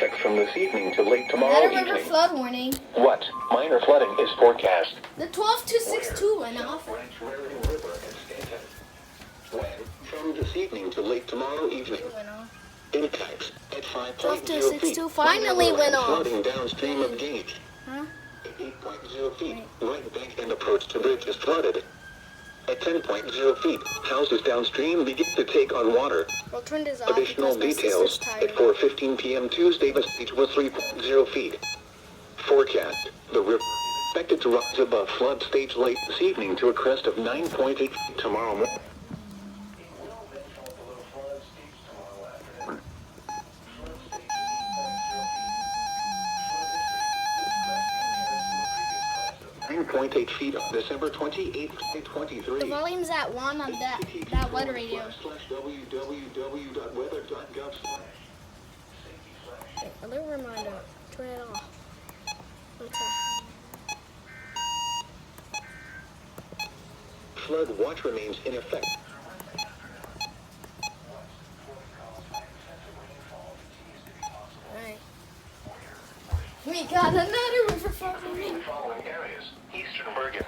expect from this evening to late I tomorrow had a river evening. flood warning. What? Minor flooding is forecast. The 12262 went off. From this evening to late tomorrow evening. It went off. Impacts at 5.0 feet. 12262 finally went off. Flooding downstream of gauge. Huh? At 8.0 feet, right bank and approach to bridge is flooded. At 10.0 feet, houses downstream begin to take on water. I'll turn this off Additional because my details sister's at tired. 4:15 p.m. Tuesday, the stage was 3.0 feet. Forecast: the river is expected to rise above flood stage late this evening to a crest of 9.8 feet tomorrow morning. 9.8 feet on December 28th, 2023. The volume's at 1 on that weather radio. www.weather.gov. Alert reminder. Turn it off. Okay. Flood watch remains in effect. Alright. We got another river flood warning. Following areas: Eastern Bergen,